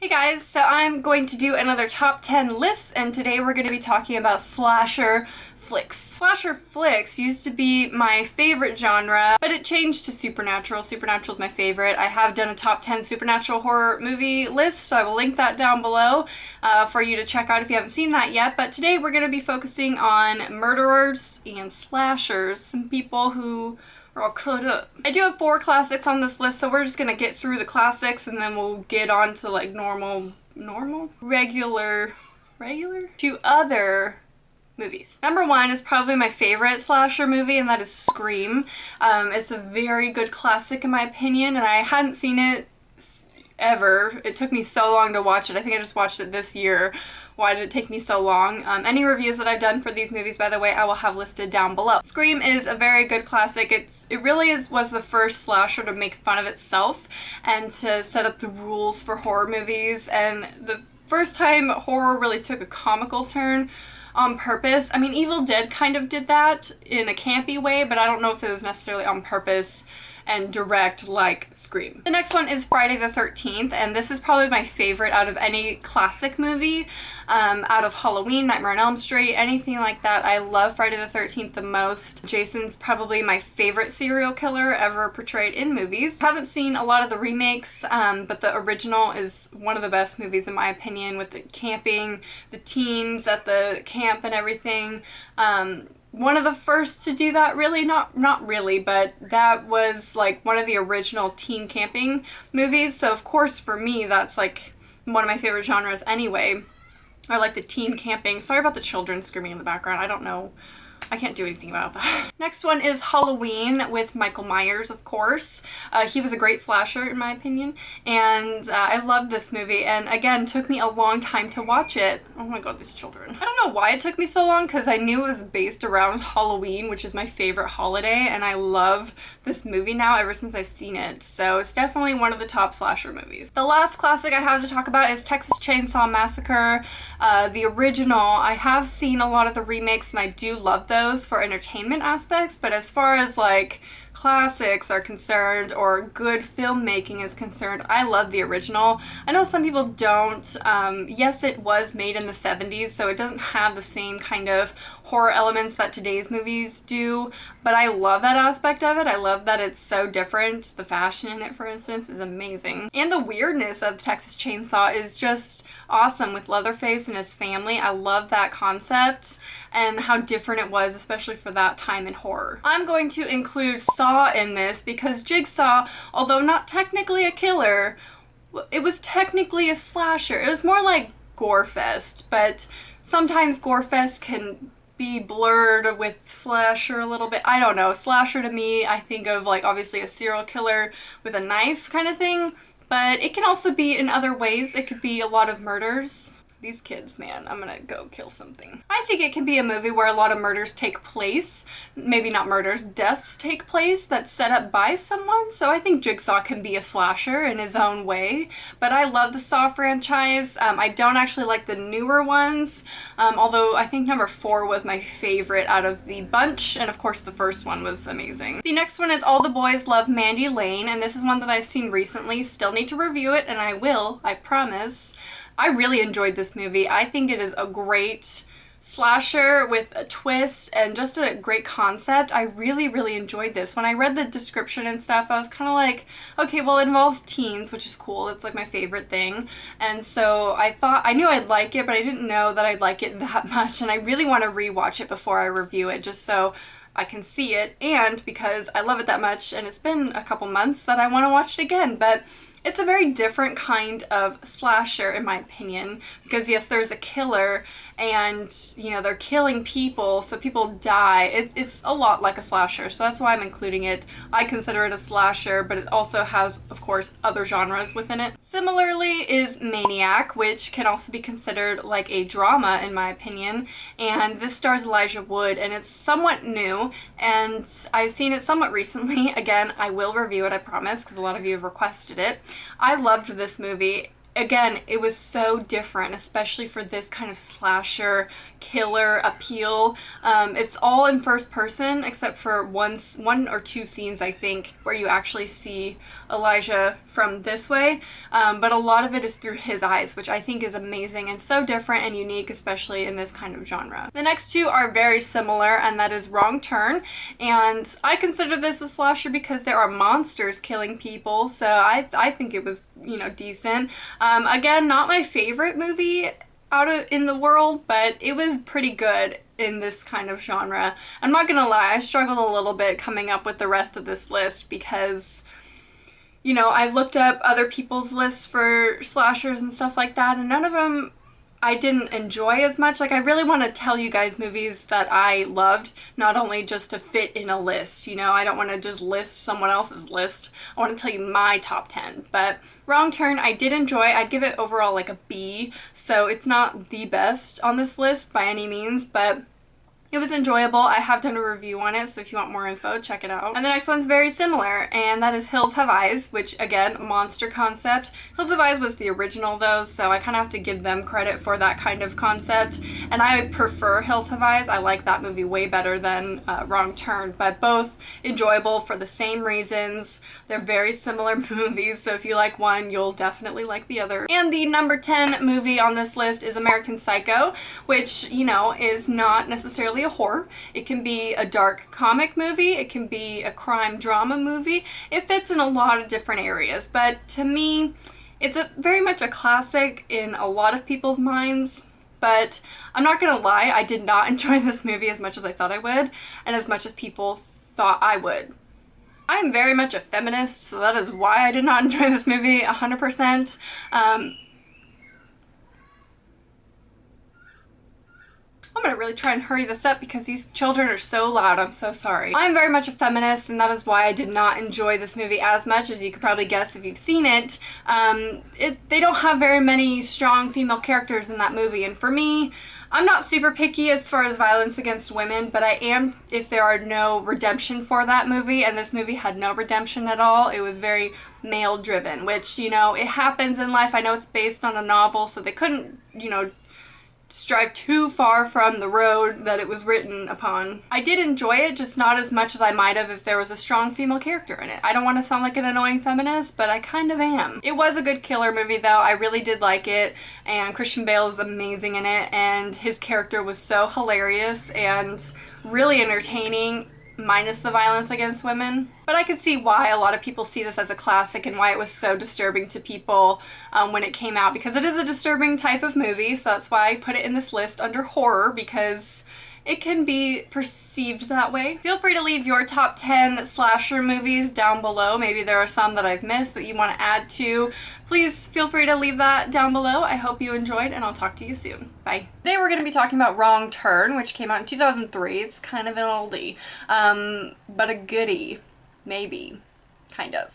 guys, so I'm going to do another top 10 list, and today we're going to be talking about slasher flicks. Slasher flicks used to be my favorite genre, but it changed to supernatural. Supernatural is my favorite. I have done a top 10 supernatural horror movie list, so I will link that down below for you to check out if you haven't seen that yet. But today we're going to be focusing on murderers and slashers, some people who are all cut up. I do have 4 classics on this list, so we're just gonna get through the classics and then we'll get on to like regular to other movies. Number 1 is probably my favorite slasher movie, and that is Scream. It's a very good classic in my opinion, and I hadn't seen it ever. It took me so long to watch it. I think I just watched it this year. Why did it take me so long? Any reviews that I've done for these movies, by the way, I will have listed down below. Scream is a very good classic. It really was the first slasher to make fun of itself and to set up the rules for horror movies, and the first time horror really took a comical turn on purpose. I mean, Evil Dead kind of did that in a campy way, but I don't know if it was necessarily on purpose and direct like Scream. The next one is Friday the 13th, and this is probably my favorite out of any classic movie, out of Halloween, Nightmare on Elm Street, anything like that. I love Friday the 13th the most. Jason's probably my favorite serial killer ever portrayed in movies. Haven't seen a lot of the remakes, but the original is one of the best movies in my opinion, with the camping, the teens at the camp and everything. One of the first to do that, really, not really, but that was like one of the original teen camping movies, so of course for me that's like one of my favorite genres anyway, or like the teen camping. Sorry about the children screaming in the background, I don't know. I can't do anything about that. Next one is Halloween with Michael Myers, of course. He was a great slasher in my opinion, and I loved this movie, and again, took me a long time to watch it. Oh my god, these children. I don't know why it took me so long, because I knew it was based around Halloween, which is my favorite holiday, and I love this movie now ever since I've seen it, so it's definitely one of the top slasher movies. The last classic I have to talk about is Texas Chainsaw Massacre. The original, I have seen a lot of the remakes, and I do love those for entertainment aspects, but as far as like classics are concerned or good filmmaking is concerned, I love the original. I know some people don't. Yes, it was made in the 70s, so it doesn't have the same kind of horror elements that today's movies do, but I love that aspect of it. I love that it's so different. The fashion in it, for instance, is amazing. And the weirdness of Texas Chainsaw is just awesome with Leatherface and his family. I love that concept and how different it was, especially for that time in horror. I'm going to include Saw in this because Jigsaw, although not technically a killer, it was technically a slasher. It was more like Gorefest, but sometimes Gorefest can be blurred with slasher a little bit. I don't know. Slasher to me, I think of like obviously a serial killer with a knife kind of thing, but it can also be in other ways. It could be a lot of murders. These kids, man, I'm gonna go kill something. I think it can be a movie where a lot of murders take place. Maybe not murders, deaths take place that's set up by someone. So I think Jigsaw can be a slasher in his own way. But I love the Saw franchise. I don't actually like the newer ones, although I think number 4 was my favorite out of the bunch. And of course the first one was amazing. The next one is All the Boys Love Mandy Lane, and this is one that I've seen recently. Still need to review it, and I will, I promise. I really enjoyed this movie. I think it is a great slasher with a twist and just a great concept. I really enjoyed this. When I read the description and stuff, I was kind of like, okay, well, it involves teens, which is cool. It's like my favorite thing. And so I knew I'd like it, but I didn't know that I'd like it that much. And I really want to rewatch it before I review it, just so I can see it, and because I love it that much, and it's been a couple months that I want to watch it again. But it's a very different kind of slasher in my opinion, because yes, there's a killer and, you know, they're killing people, so people die. It's a lot like a slasher, so that's why I'm including it. I consider it a slasher, but it also has, of course, other genres within it. Similarly is Maniac, which can also be considered like a drama in my opinion, and this stars Elijah Wood, and it's somewhat new, and I've seen it somewhat recently. Again, I will review it, I promise, because a lot of you have requested it. I loved this movie. Again, it was so different, especially for this kind of slasher killer appeal. It's all in first person except for one or two scenes, I think, where you actually see Elijah from this way, but a lot of it is through his eyes, which I think is amazing and so different and unique, especially in this kind of genre. The next two are very similar, and that is Wrong Turn, and I consider this a slasher because there are monsters killing people, so I think it was, you know, decent. Again, not my favorite movie in the world, but it was pretty good in this kind of genre. I'm not gonna lie, I struggled a little bit coming up with the rest of this list because, you know, I've looked up other people's lists for slashers and stuff like that, and none of them I didn't enjoy as much. Like, I really want to tell you guys movies that I loved, not only just to fit in a list, you know, I don't want to just list someone else's list. I want to tell you my top 10, but Wrong Turn I did enjoy. I'd give it overall like a B, so it's not the best on this list by any means, but it was enjoyable. I have done a review on it, so if you want more info, check it out. And the next one's very similar, and that is Hills Have Eyes, which, again, monster concept. Hills Have Eyes was the original, though, so I kind of have to give them credit for that kind of concept. And I prefer Hills Have Eyes. I like that movie way better than Wrong Turn, but both enjoyable for the same reasons. They're very similar movies, so if you like one, you'll definitely like the other. And the number 10 movie on this list is American Psycho, which, you know, is not necessarily a horror. It can be a dark comic movie, it can be a crime drama movie. It fits in a lot of different areas, but to me, it's very much a classic in a lot of people's minds. But I'm not gonna lie, I did not enjoy this movie as much as I thought I would, and as much as people thought I would. I am very much a feminist, so that is why I did not enjoy this movie 100%. I'm gonna really try and hurry this up because these children are so loud. I'm so sorry. I'm very much a feminist, and that is why I did not enjoy this movie as much, as you could probably guess if you've seen it. They don't have very many strong female characters in that movie, and for me, I'm not super picky as far as violence against women, but I am if there are no redemption for that movie, and this movie had no redemption at all. It was very male-driven, which, you know, it happens in life. I know it's based on a novel, so they couldn't, you know, strive too far from the road that it was written upon. I did enjoy it, just not as much as I might have if there was a strong female character in it. I don't want to sound like an annoying feminist, but I kind of am. It was a good killer movie though. I really did like it, and Christian Bale is amazing in it, and his character was so hilarious and really entertaining, minus the violence against women. But I could see why a lot of people see this as a classic and why it was so disturbing to people when it came out, because it is a disturbing type of movie, so that's why I put it in this list under horror, because it can be perceived that way. Feel free to leave your top 10 slasher movies down below. Maybe there are some that I've missed that you want to add to. Please feel free to leave that down below. I hope you enjoyed, and I'll talk to you soon. Bye. Today we're going to be talking about Wrong Turn, which came out in 2003. It's kind of an oldie, but a goodie. Maybe. Kind of.